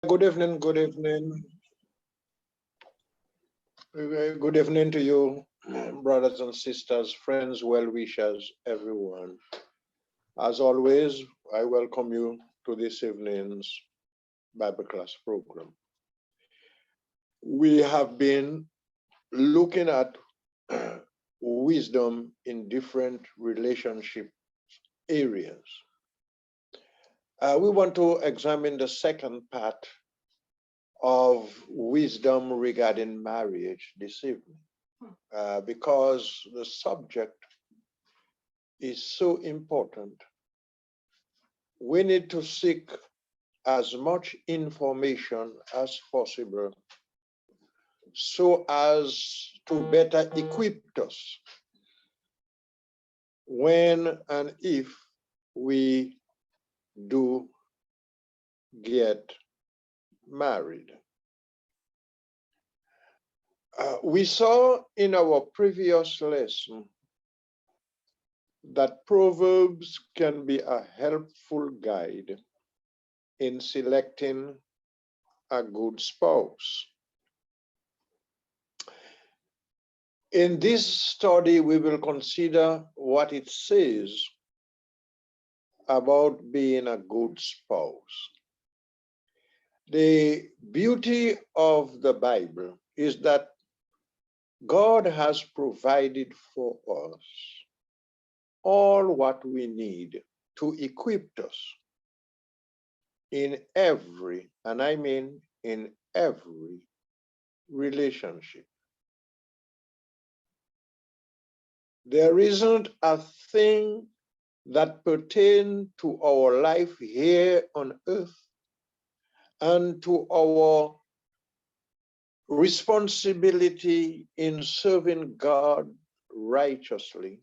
Good evening, good evening. Good evening to you, brothers and sisters, friends, well-wishers, everyone. As always, I welcome you to this evening's Bible class program. We have been looking at wisdom in different relationship areas. We want to examine the second part of wisdom regarding marriage this evening, because the subject is so important. We need to seek as much information as possible so as to better equip us when and if we do get married. We saw in our previous lesson that Proverbs can be a helpful guide in selecting a good spouse. In this study, we will consider what it says about being a good spouse. The beauty of the Bible is that God has provided for us all what we need to equip us in every, and I mean in every, relationship. There isn't a thing that pertains to our life here on earth and to our responsibility in serving God righteously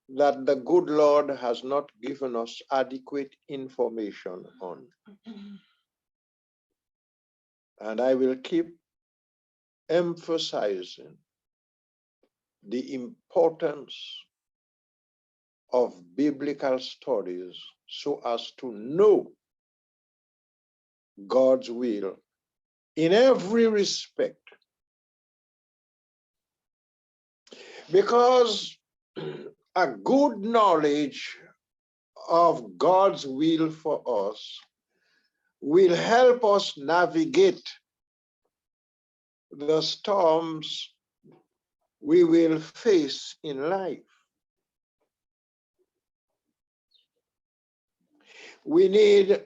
that the good Lord has not given us adequate information on. And I will keep emphasizing the importance of biblical studies so as to know God's will in every respect. Because a good knowledge of God's will for us will help us navigate the storms we will face in life. We need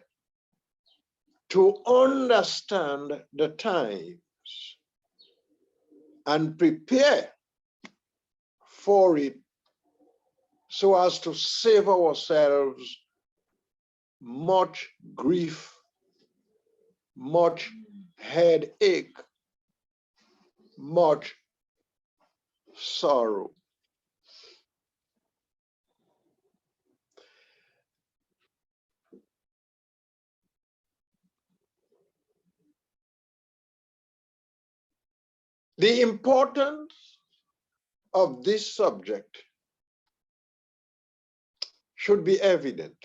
to understand the times and prepare for it so as to save ourselves much grief, much headache, much sorrow. The importance of this subject should be evident.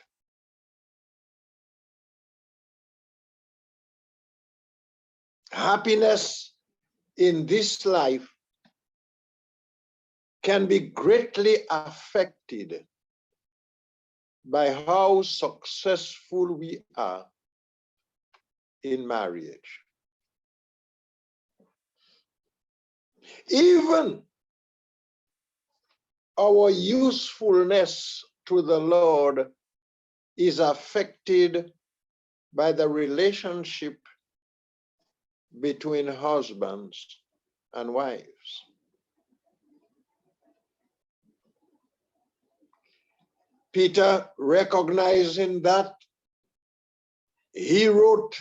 Happiness in this life can be greatly affected by how successful we are in marriage. Even our usefulness to the Lord is affected by the relationship between husbands and wives. Peter, recognizing that, he wrote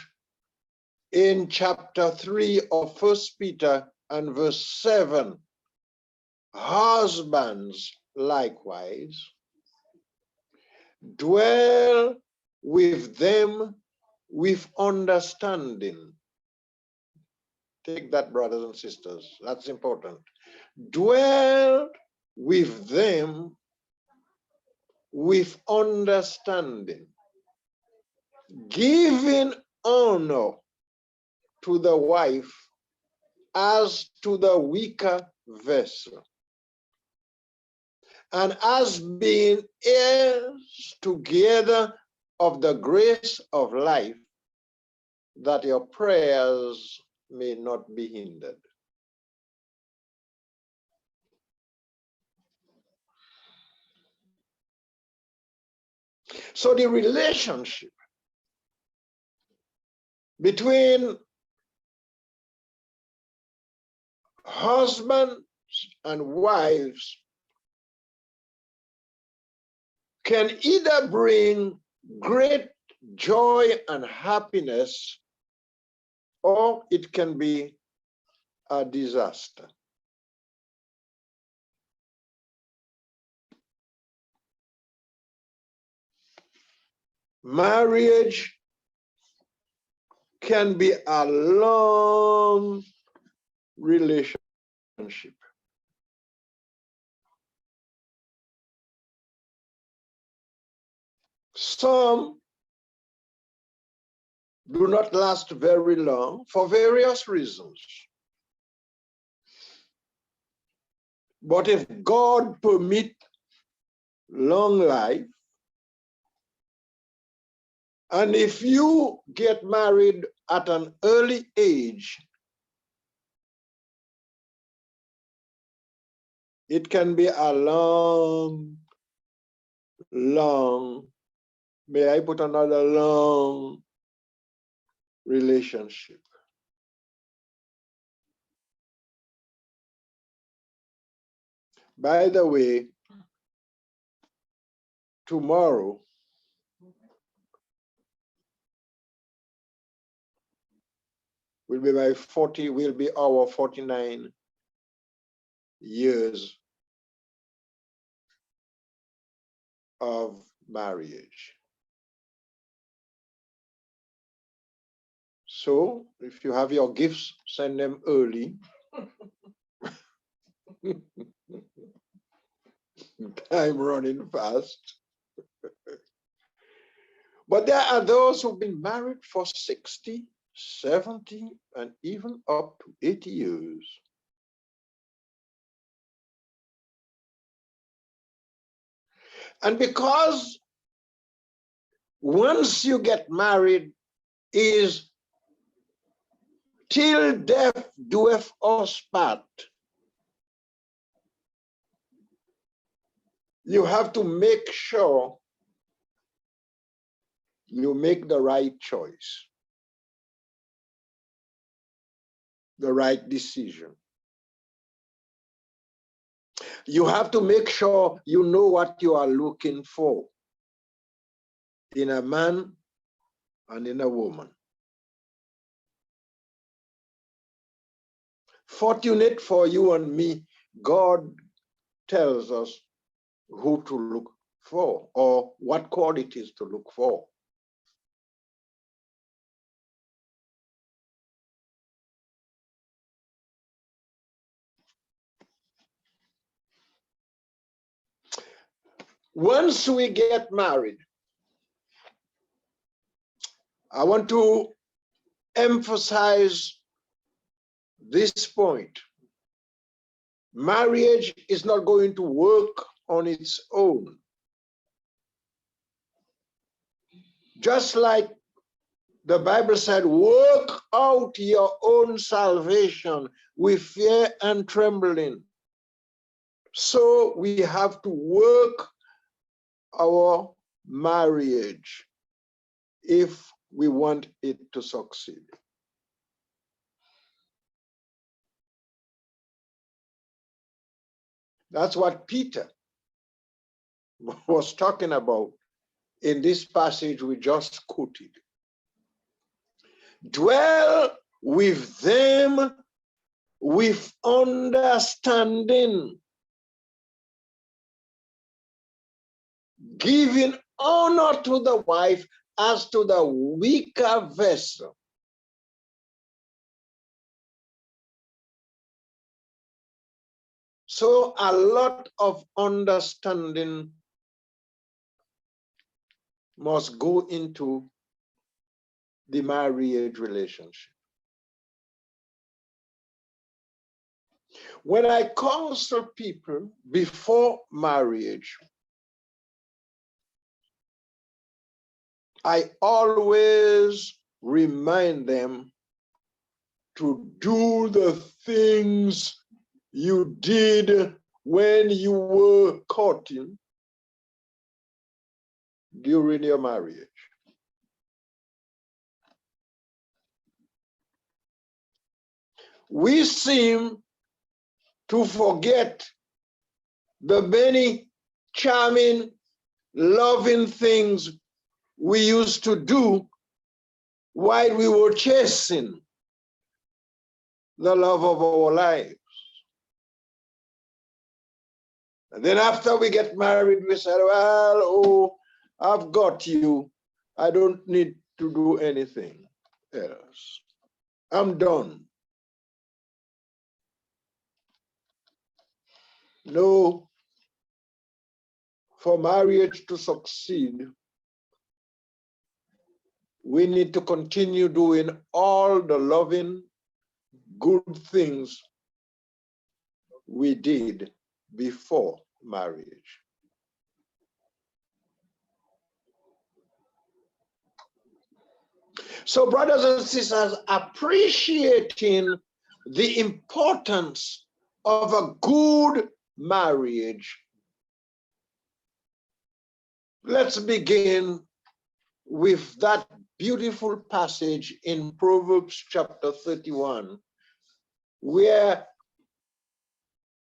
in chapter 3 of 1 Peter and verse 7, husbands likewise, dwell with them with understanding. Take that, brothers and sisters, that's important. Dwell with them with understanding, giving honor to the wife as to the weaker vessel, and as being heirs together of the grace of life, that your prayers may not be hindered. So the relationship between husbands and wives can either bring great joy and happiness, or it can be a disaster. Marriage can be a long relationship. Some do not last very long for various reasons. But if God permit long life, and if you get married at an early age, it can be a long, may I put another long relationship. By the way, tomorrow, will be our 49 years of marriage. So if you have your gifts, send them early. Time running fast. But there are those who've been married for 60, 70, and even up to 80 years. And because once you get married is till death doeth us part, you have to make sure you make the right choice, the right decision. You have to make sure you know what you are looking for in a man and in a woman. Fortunate for you and me, God tells us who to look for or what qualities to look for. Once we get married, I want to emphasize this point. Marriage is not going to work on its own. Just like the Bible said, work out your own salvation with fear and trembling. So we have to work our marriage if we want it to succeed. That's what Peter was talking about in this passage we just quoted. Dwell with them with understanding, giving honor to the wife as to the weaker vessel. So a lot of understanding must go into the marriage relationship. When I counsel people before marriage, I always remind them to do the things you did when you were courting during your marriage. We seem to forget the many charming, loving things we used to do while we were chasing the love of our lives. And then after we get married, we said, well, oh, I've got you. I don't need to do anything else. I'm done. No, for marriage to succeed, we need to continue doing all the loving, good things we did before marriage. So, brothers and sisters, appreciating the importance of a good marriage, let's begin with that beautiful passage in Proverbs chapter 31, where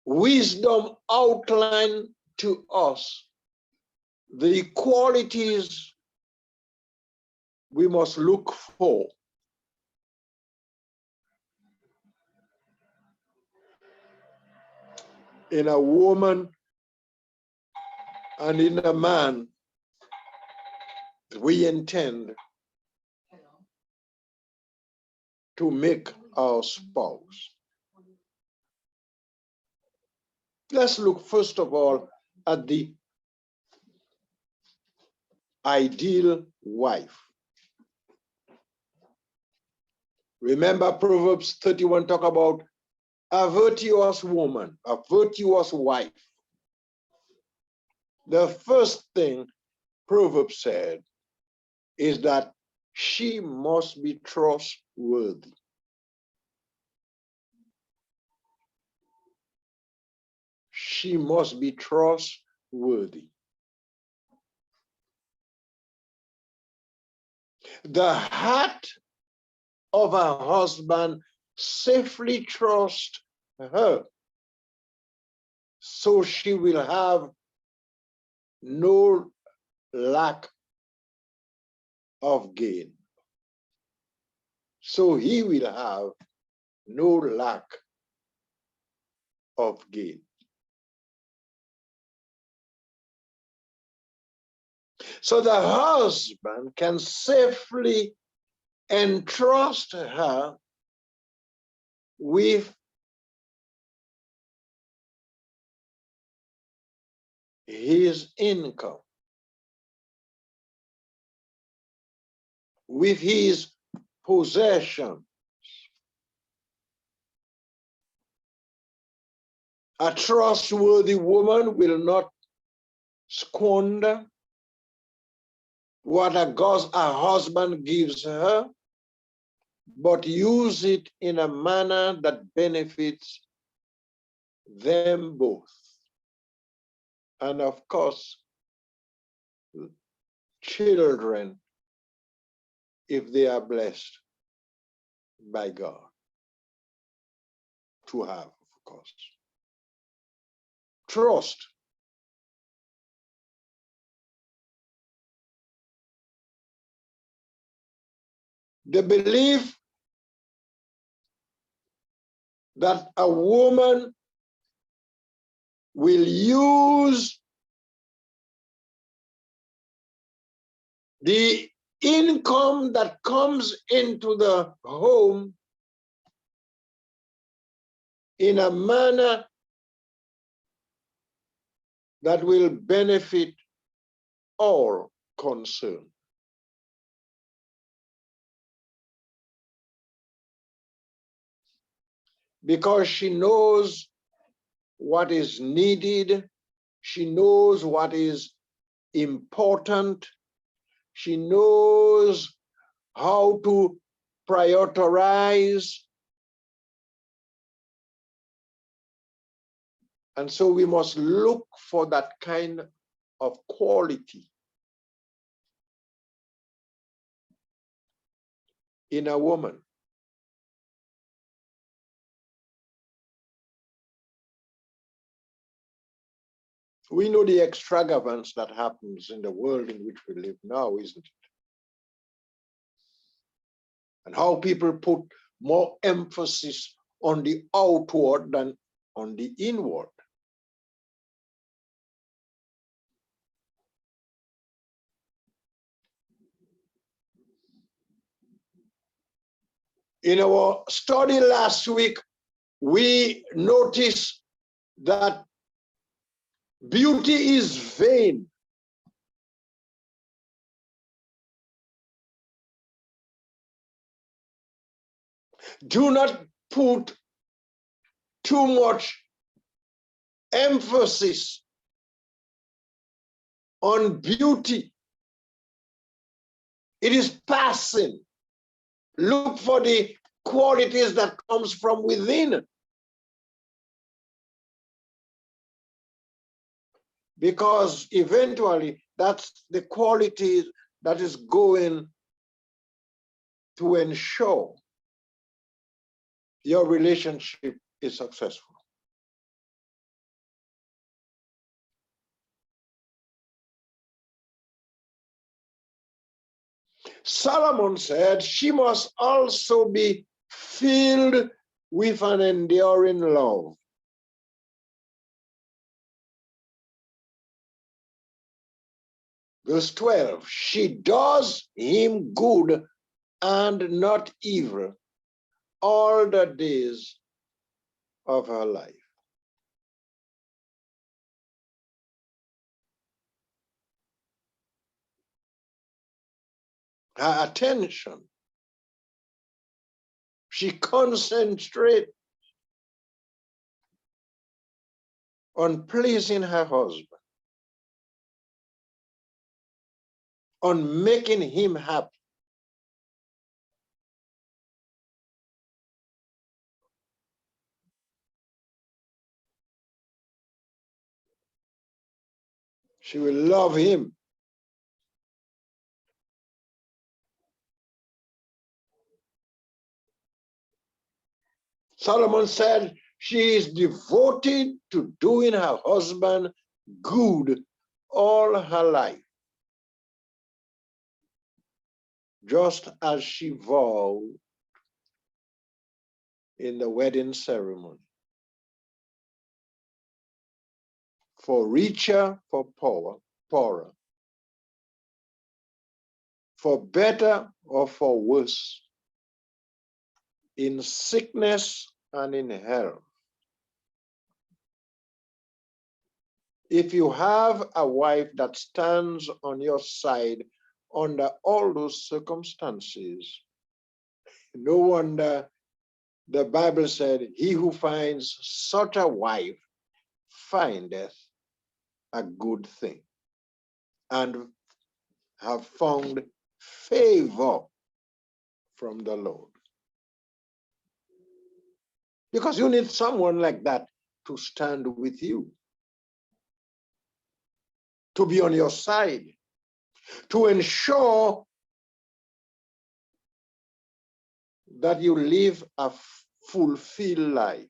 wisdom outlines to us the qualities we must look for in a woman and in a man we intend to make our spouse. Let's look first of all at the ideal wife. Remember, Proverbs 31 talk about a virtuous woman, a virtuous wife. The first thing Proverbs said is that she must be trustworthy. She must be trustworthy. The heart of a husband safely trusts her, so she will have no lack of gain. So he will have no lack of gain. So the husband can safely entrust her with his income, with his possession. A trustworthy woman will not squander what a husband gives her, but use it in a manner that benefits them both. And of course, children, if they are blessed by God to have, of course. Trust. The belief that a woman will use the income that comes into the home in a manner that will benefit all concerned. because she knows what is needed. She knows what is important. She knows how to prioritize. And so we must look for that kind of quality in a woman. We know the extravagance that happens in the world in which we live now, isn't it? And how people put more emphasis on the outward than on the inward. In our study last week, we noticed that beauty is vain. Do not put too much emphasis on beauty. It is passing. Look for the qualities that comes from within. Because eventually that's the quality that is going to ensure your relationship is successful. Solomon said she must also be filled with an enduring love. Verse 12, she does him good and not evil all the days of her life. Her attention, she concentrates on pleasing her husband, on making him happy. She will love him. Solomon said she is devoted to doing her husband good all her life, just as she vowed in the wedding ceremony. For richer, for poorer, for better or for worse, in sickness and in health. If you have a wife that stands on your side under all those circumstances, no wonder the Bible said, he who finds such a wife findeth a good thing and have found favor from the Lord. Because you need someone like that to stand with you, to be on your side, to ensure that you live a fulfilled life.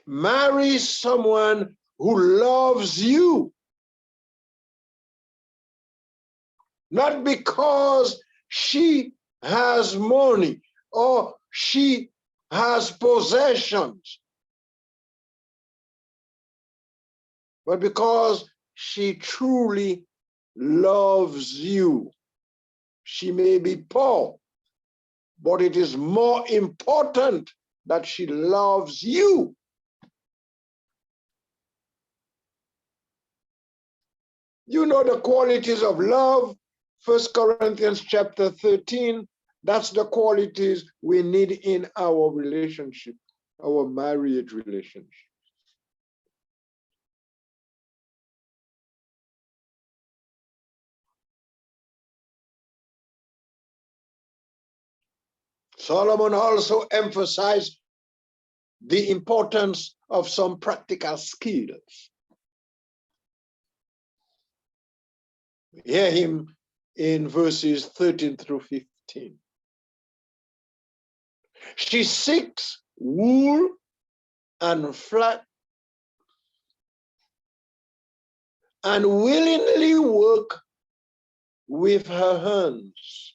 Marry someone who loves you, not because she has money or she has possessions, but because she truly loves you. She may be poor, but it is more important that she loves you. You know the qualities of love, 1 Corinthians chapter 13. That's the qualities we need in our relationship, our marriage relationship. Solomon also emphasized the importance of some practical skills. Hear him in verses 13 through 15. She seeks wool and flax and willingly work with her hands.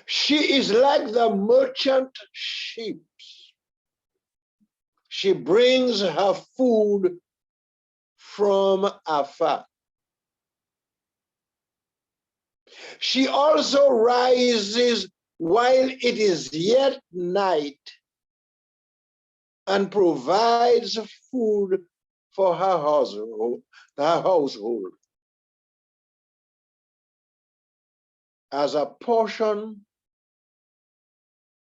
She is like the merchant ships. She brings her food from afar. She also rises while it is yet night and provides food for her household as a portion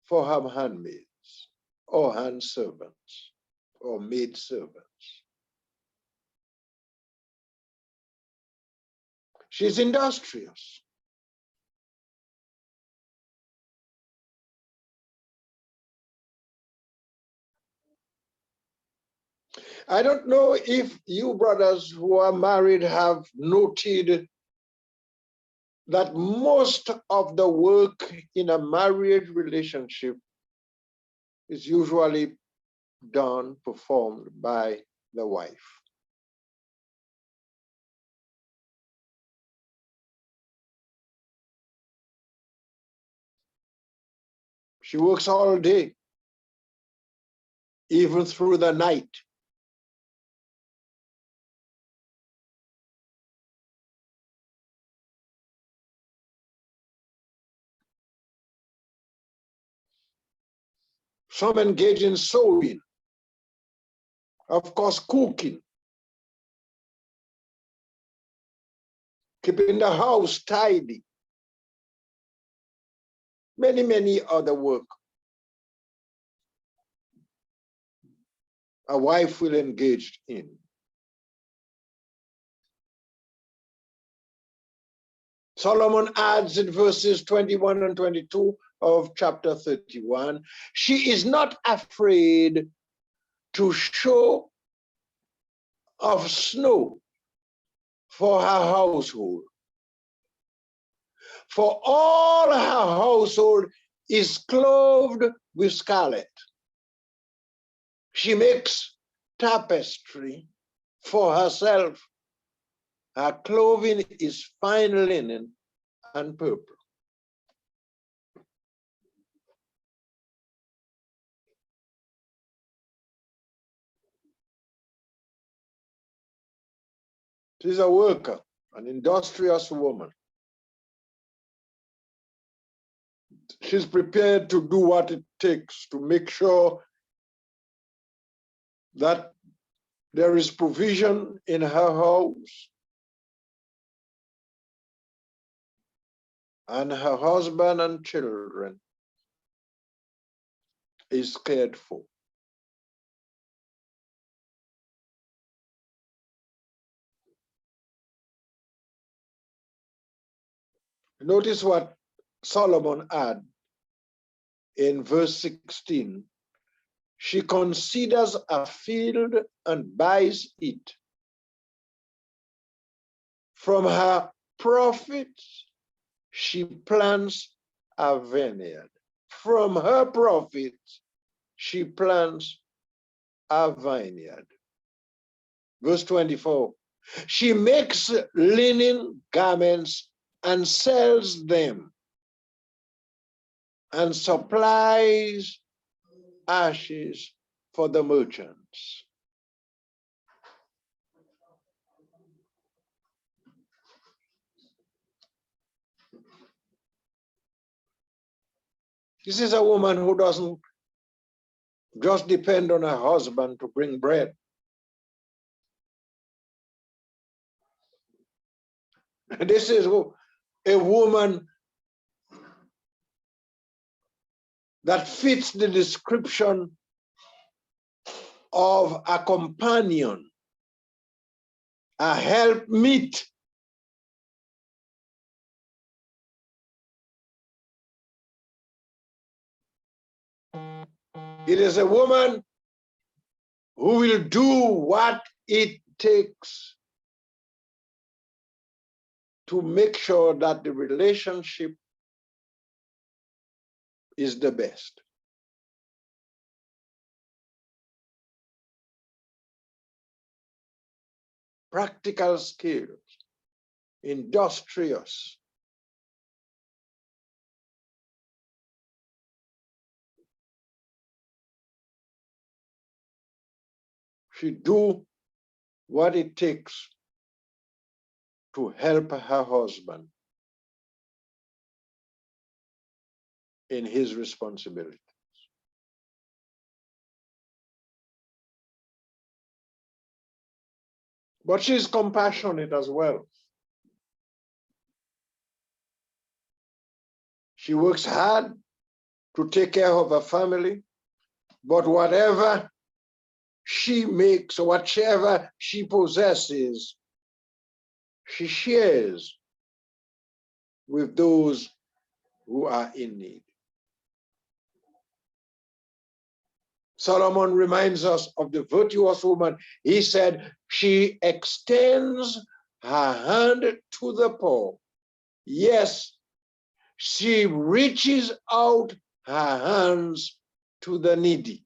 for her handmaids or handservants or maidservants. She's industrious. I don't know if you brothers who are married have noted that most of the work in a marriage relationship is usually performed by the wife. She works all day, even through the night. Some engage in sewing, of course, cooking, keeping the house tidy, many other work a wife will engage in. Solomon adds in verses 21 and 22 of chapter 31, she is not afraid to show of snow for her household. For all her household is clothed with scarlet. She makes tapestry for herself. Her clothing is fine linen and purple. She's a worker, an industrious woman. She's prepared to do what it takes to make sure that there is provision in her house and her husband and children is cared for. Notice what Solomon adds in verse 16. She considers a field and buys it. From her profits, she plants a vineyard. From her profits, she plants a vineyard. Verse 24, she makes linen garments and sells them and supplies ashes for the merchants. This is a woman who doesn't just depend on her husband to bring bread. This is a woman that fits the description of a companion, a helpmeet. It is a woman who will do what it takes to make sure that the relationship is the best. Practical skills, industrious. She do what it takes to help her husband in his responsibility. But she's compassionate as well. She works hard to take care of her family, but whatever she makes or whatever she possesses, she shares with those who are in need. Solomon reminds us of the virtuous woman. He said, she extends her hand to the poor. Yes, she reaches out her hands to the needy.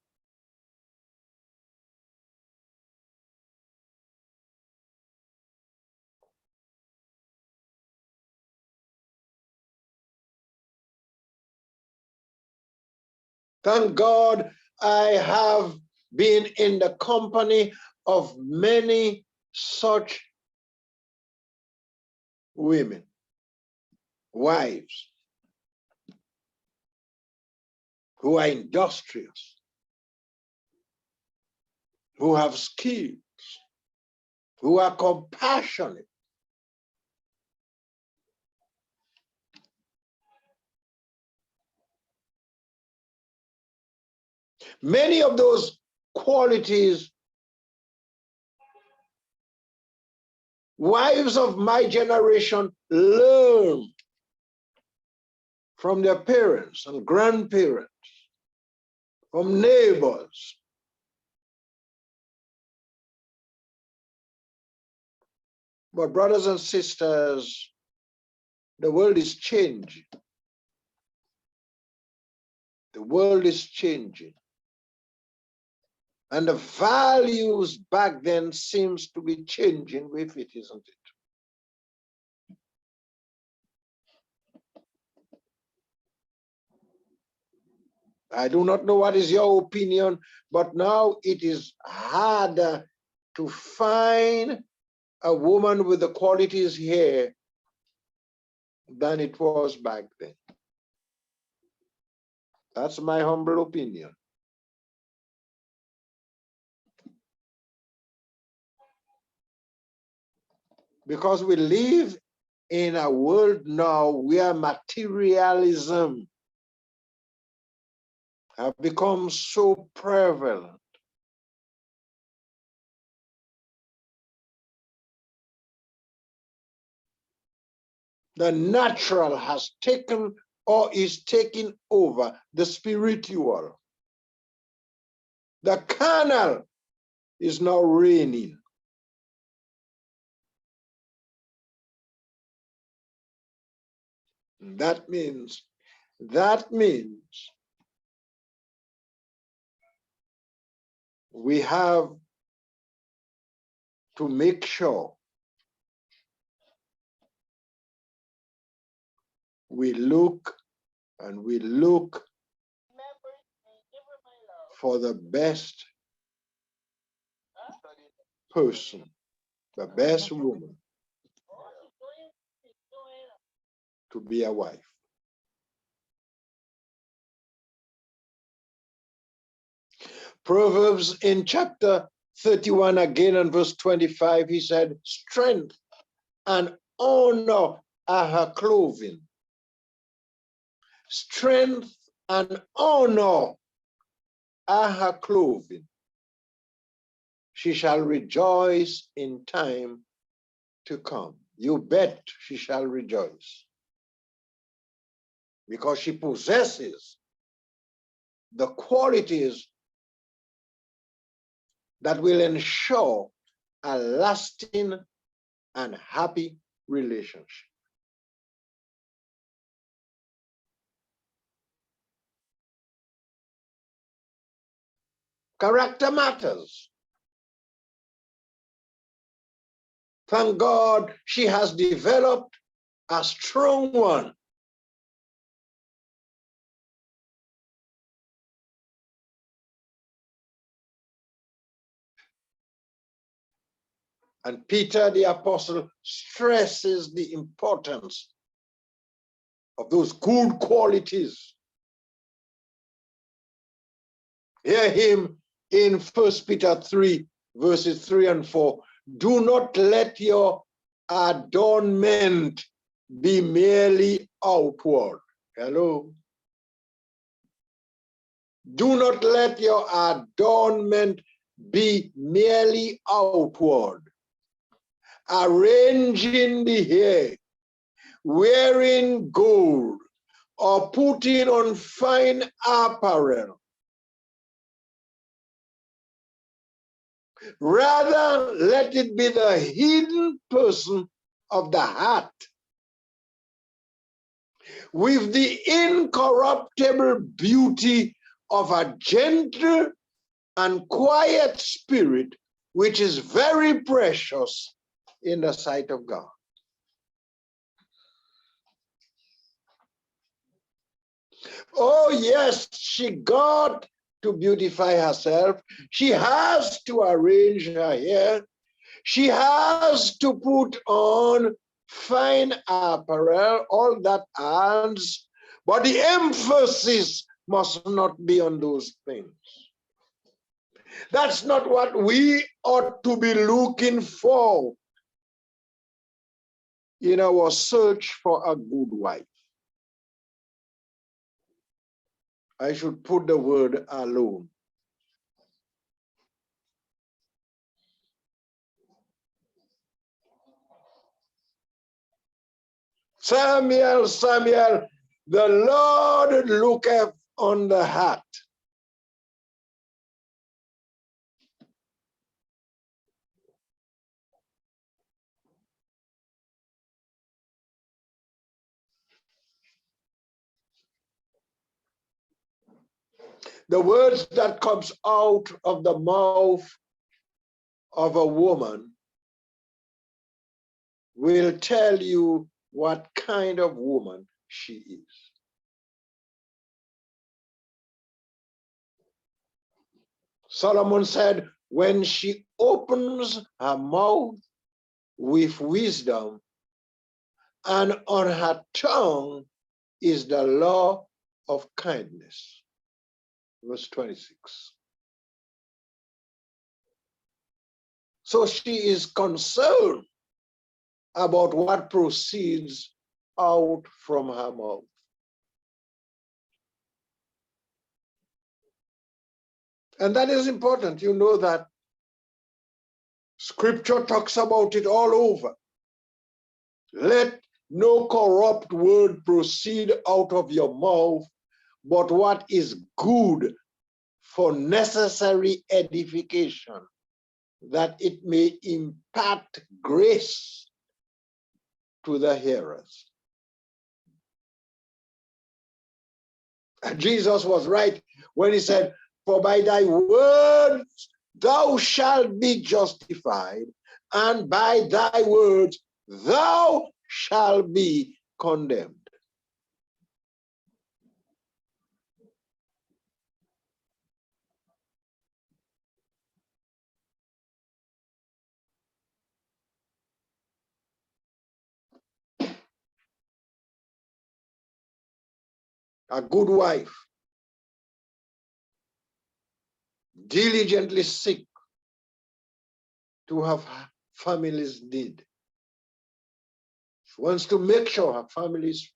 Thank God I have been in the company of many such women, wives, who are industrious, who have skills, who are compassionate. Many of those qualities, wives of my generation learn from their parents and grandparents, from neighbors. But brothers and sisters, the world is changing. The world is changing. And the values back then seems to be changing with it, isn't it? I do not know what is your opinion, but now it is harder to find a woman with the qualities here than it was back then. That's my humble opinion. Because we live in a world now where materialism have become so prevalent. The natural has taken or is taking over the spiritual. The carnal is now reigning. That means we have to make sure we look for the best person, the best woman to be a wife. Proverbs in chapter 31 again and verse 25, he said, strength and honor are her clothing. Strength and honor are her clothing. She shall rejoice in time to come. You bet she shall rejoice, because she possesses the qualities that will ensure a lasting and happy relationship. Character matters. Thank God she has developed a strong one. And Peter the apostle stresses the importance of those good qualities. Hear him in 1 Peter 3, verses 3 and 4. Do not let your adornment be merely outward. Hello. Do not let your adornment be merely outward. Arranging the hair, wearing gold, or putting on fine apparel. Rather, let it be the hidden person of the heart, with the incorruptible beauty of a gentle and quiet spirit, which is very precious in the sight of God. Oh yes, she got to beautify herself. She has to arrange her hair. She has to put on fine apparel, all that adds, but the emphasis must not be on those things. That's not what we ought to be looking for in our search for a good wife. I should put the word alone. Samuel, Samuel, the Lord looketh on the heart. The words that comes out of the mouth of a woman will tell you what kind of woman she is. Solomon said, when she opens her mouth with wisdom, and on her tongue is the law of kindness. Verse 26. So she is concerned about what proceeds out from her mouth. And that is important. You know that Scripture talks about it all over. Let no corrupt word proceed out of your mouth, but what is good for necessary edification, that it may impart grace to the hearers. And Jesus was right when he said, for by thy words thou shalt be justified, and by thy words thou shalt be condemned. A good wife diligently seek to have families need. She wants to make sure her family is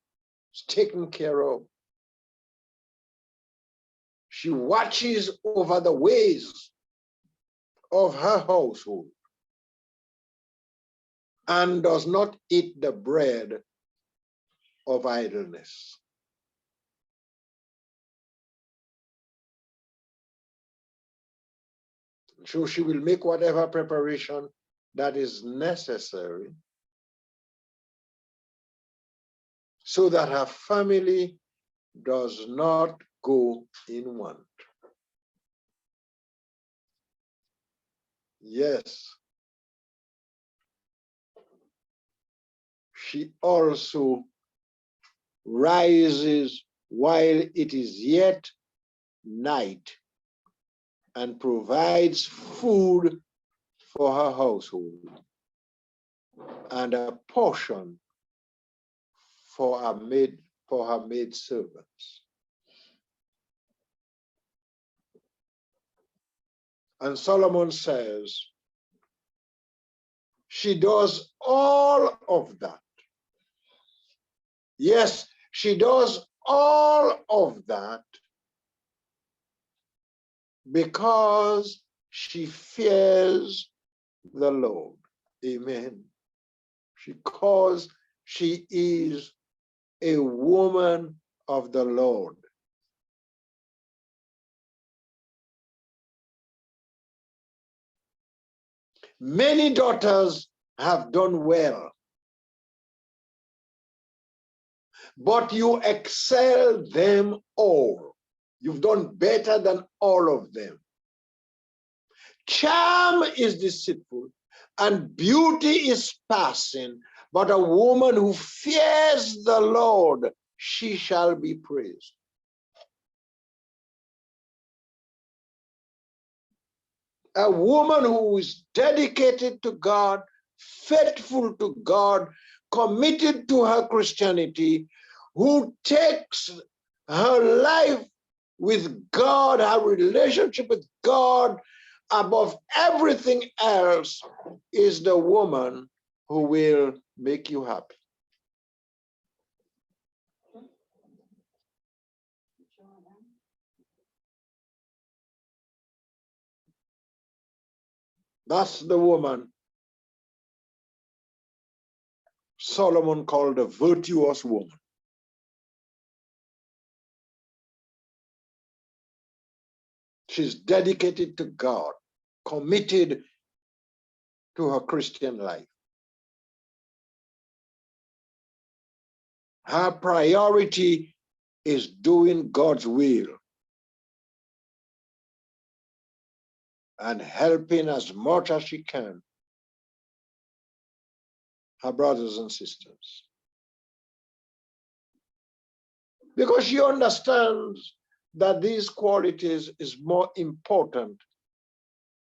taken care of. She watches over the ways of her household and does not eat the bread of idleness. So she will make whatever preparation that is necessary so that her family does not go in want. Yes, she also rises while it is yet night and provides food for her household and a portion for her maid servants. And Solomon says she does all of that. Yes, she does all of that because she fears the Lord. Amen. Because she is a woman of the Lord. Many daughters have done well, but you excel them all. You've done better than all of them. Charm is deceitful and beauty is passing, but a woman who fears the Lord, she shall be praised. A woman who is dedicated to God, faithful to God, committed to her Christianity, who takes her life with God, her relationship with God above everything else, is the woman who will make you happy. That's the woman Solomon called a virtuous woman. She's dedicated to God, committed to her Christian life. Her priority is doing God's will and helping as much as she can her brothers and sisters. Because she understands that these qualities is more important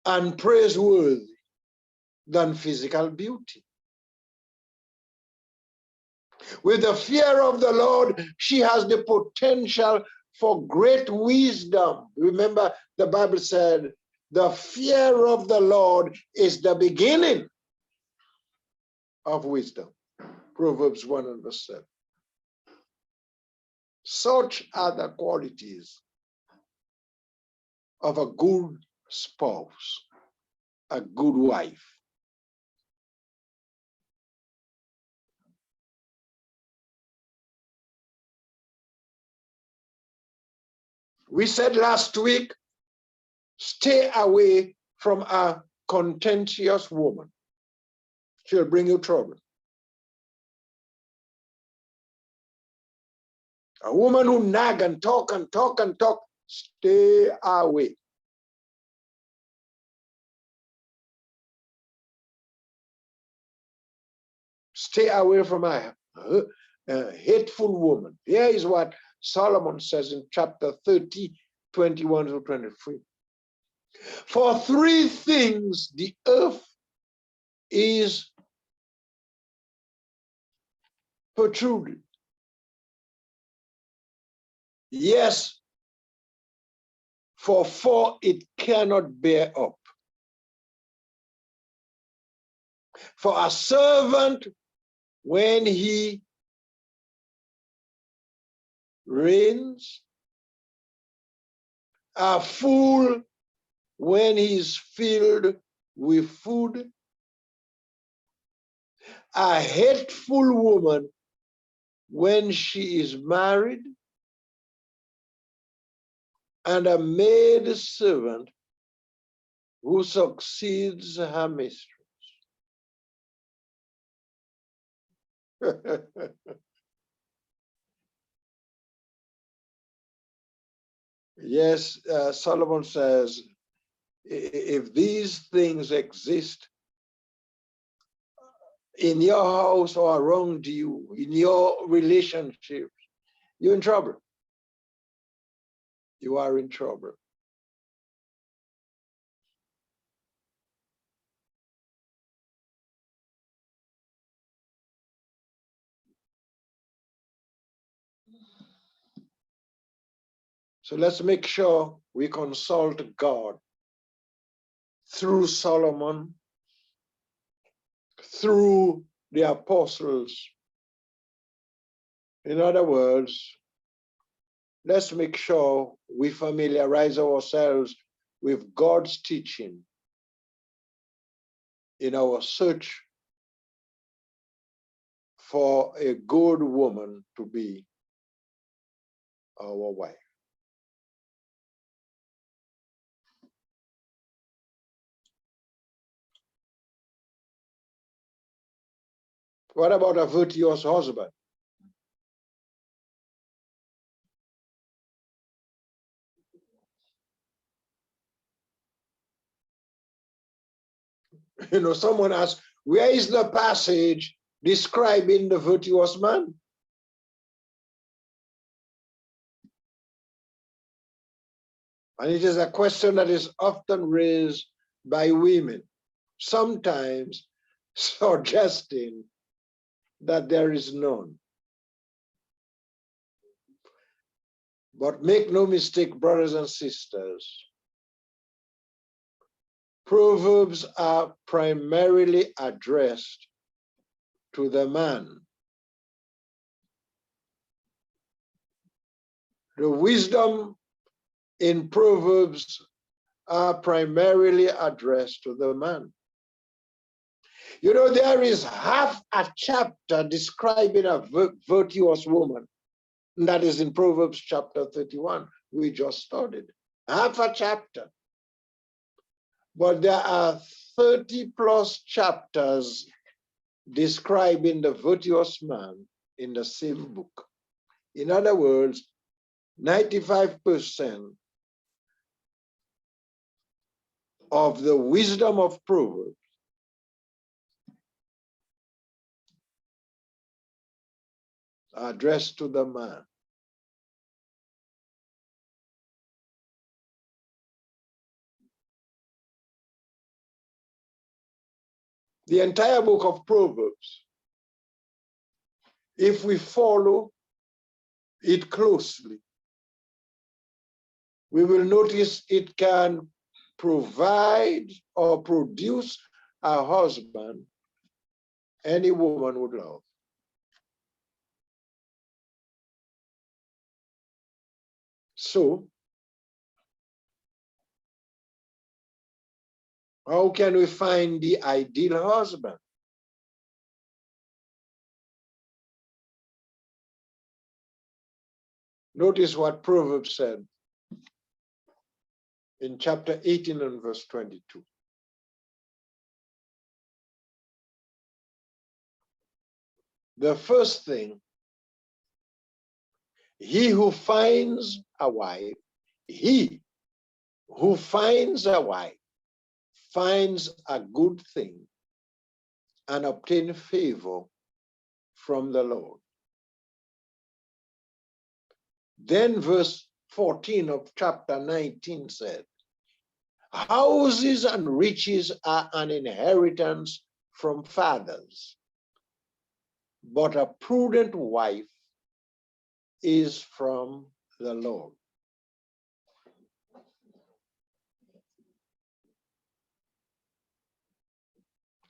and praiseworthy than physical beauty. With the fear of the Lord, she has the potential for great wisdom. Remember, the Bible said, the fear of the Lord is the beginning of wisdom. Proverbs 1:7. Such are the qualities of a good spouse, a good wife. We said last week, stay away from a contentious woman. She'll bring you trouble. A woman who nag and talk and talk and talk, stay away. Stay away from a hateful woman. Here is what Solomon says in chapter 30, 21-23. For three things the earth is protruded. Yes, for four it cannot bear up. For a servant when he reigns, a fool when he is filled with food, a hateful woman when she is married, and a maid servant who succeeds her mistress. Yes, Solomon says, if these things exist in your house or around you, in your relationships, you're in trouble. You are in trouble. So let's make sure we consult God through Solomon, through the apostles. In other words, let's make sure we familiarize ourselves with God's teaching in our search for a good woman to be our wife. What about a virtuous husband? You know, someone asked, where is the passage describing the virtuous man? And it is a question that is often raised by women, sometimes suggesting that there is none. But make no mistake, brothers and sisters, Proverbs are primarily addressed to the man. The wisdom in Proverbs are primarily addressed to the man. You know, there is half a chapter describing a virtuous woman. And that is in Proverbs chapter 31. We just studied. Half a chapter. But there are 30 plus chapters describing the virtuous man in the same book. In other words, 95% of the wisdom of Proverbs are addressed to the man. The entire book of Proverbs, if we follow it closely, we will notice it can provide or produce a husband any woman would love. So, how can we find the ideal husband? Notice what Proverbs said in chapter 18 and verse 22. The first thing, he who finds a wife finds a good thing and obtain favor from the Lord. Then verse 14 of chapter 19 said, houses and riches are an inheritance from fathers, but a prudent wife is from the Lord.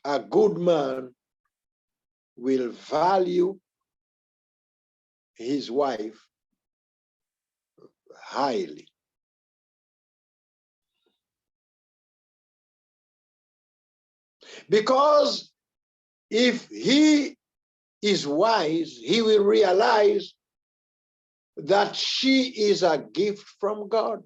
A good man will value his wife highly. Because if he is wise, he will realize that she is a gift from God.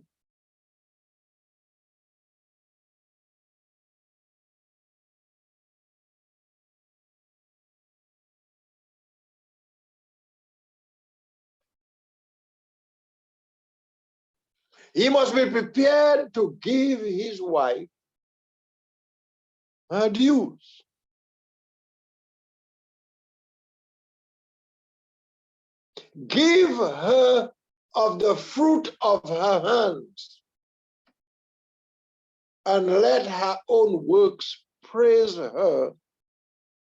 He must be prepared to give his wife her dues. Give her of the fruit of her hands, and let her own works praise her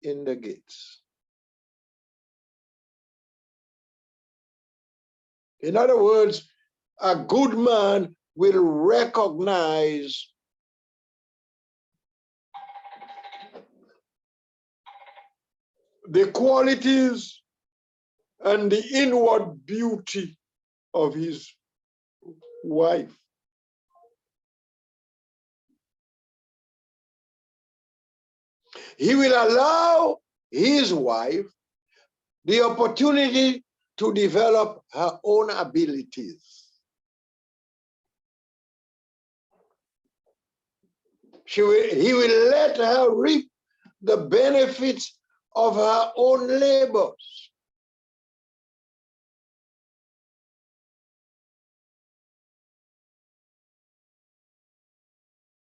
in the gates. In other words, a good man will recognize the qualities and the inward beauty of his wife. He will allow his wife the opportunity to develop her own abilities. He will let her reap the benefits of her own labors.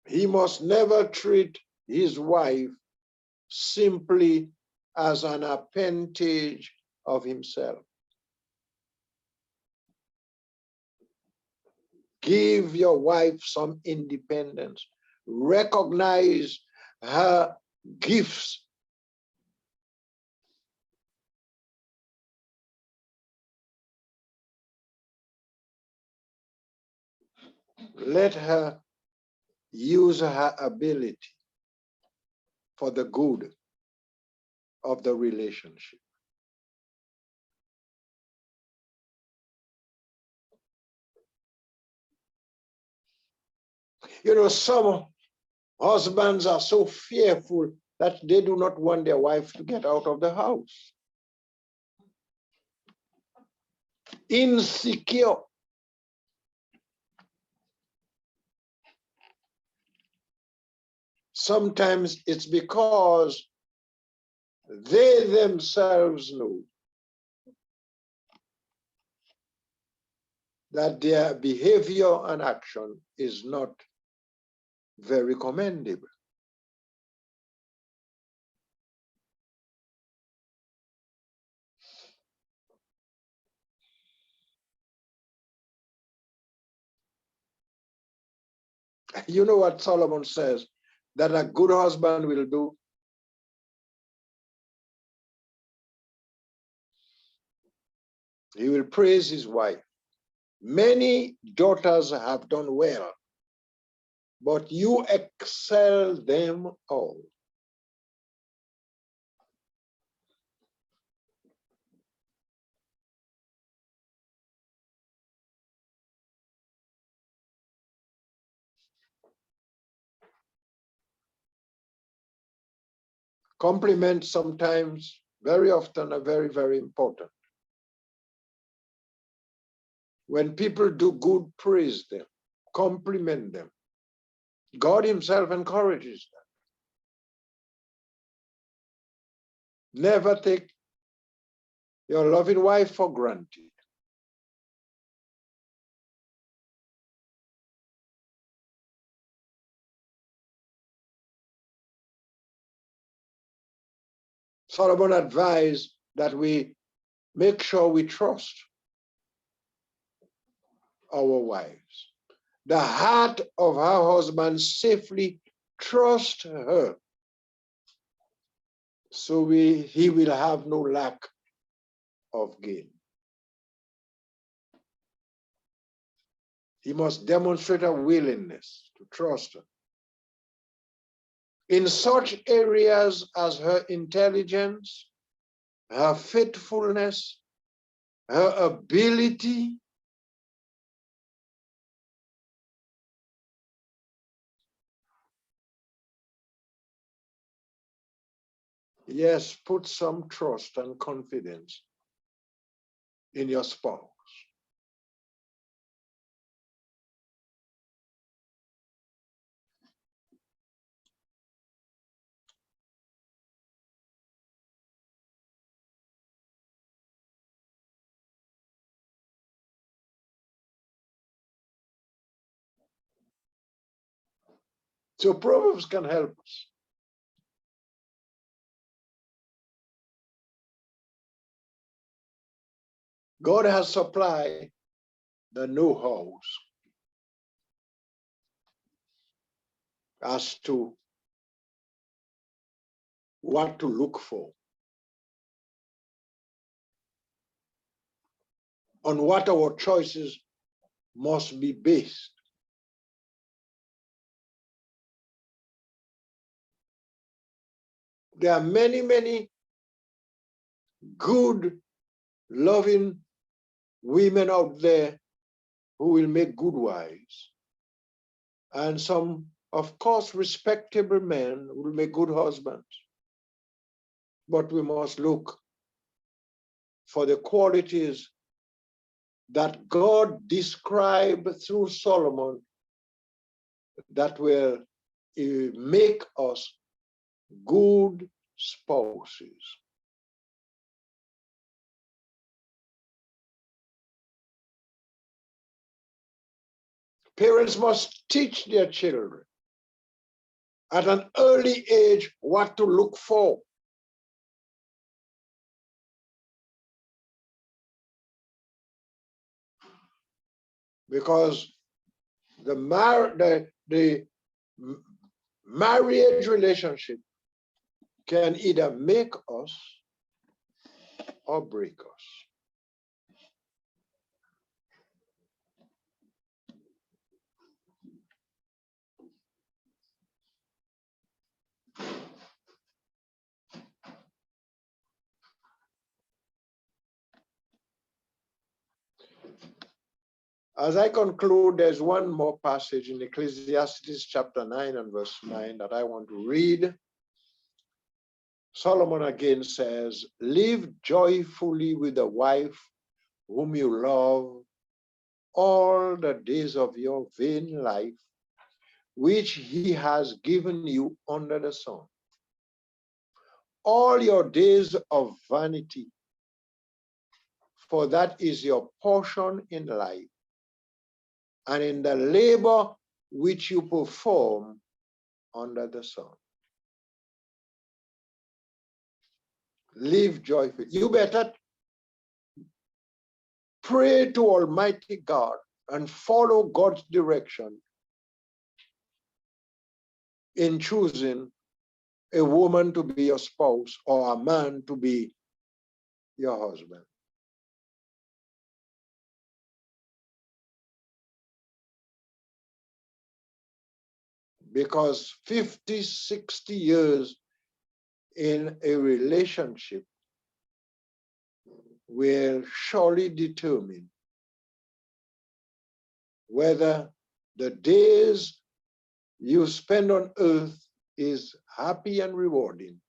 He must never treat his wife simply as an appendage of himself. Give your wife some independence. Recognize her gifts. Let her use her ability for the good of the relationship. You know, some husbands are so fearful that they do not want their wife to get out of the house. Insecure. Sometimes it's because they themselves know that their behavior and action is not very commendable. You know what Solomon says that a good husband will do? He will praise his wife. Many daughters have done well, but you excel them all. Compliments sometimes, very often, are very, very important. When people do good, praise them, compliment them. God himself encourages that. Never take your loving wife for granted. Solomon advised that we make sure we trust our wives. The heart of her husband safely trusts her, so he will have no lack of gain. He must demonstrate a willingness to trust her. In such areas as her intelligence, her faithfulness, her ability, yes, put some trust and confidence in your spouse. So Proverbs can help us. God has supplied the know-hows as to what to look for, on what our choices must be based. There are many, many good, loving women out there who will make good wives. And some, of course, respectable men will make good husbands. But we must look for the qualities that God described through Solomon that will make us good spouses. Parents must teach their children at an early age what to look for. Because the marriage relationship can either make us or break us. As I conclude, there's one more passage in Ecclesiastes chapter 9 and verse 9 that I want to read. Solomon again says, live joyfully with the wife whom you love all the days of your vain life, which he has given you under the sun. All your days of vanity, for that is your portion in life, and in the labor which you perform under the sun. Live joyfully. You better pray to Almighty God and follow God's direction in choosing a woman to be your spouse or a man to be your husband. Because 50, 60 years in a relationship will surely determine whether the days you spend on earth is happy and rewarding,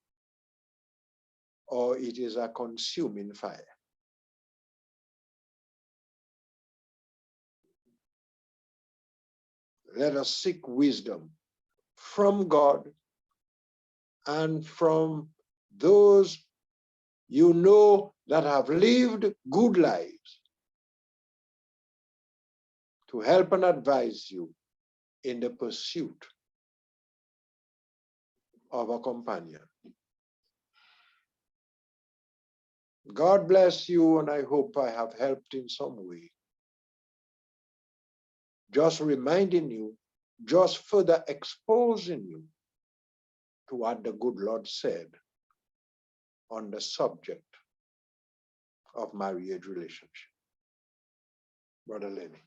or it is a consuming fire. Let us seek wisdom from God and from those you know that have lived good lives to help and advise you in the pursuit of a companion. God bless you, and I hope I have helped in some way. Just reminding you, just further exposing you to what the good Lord said on the subject of marriage relationship. Brother Lenny.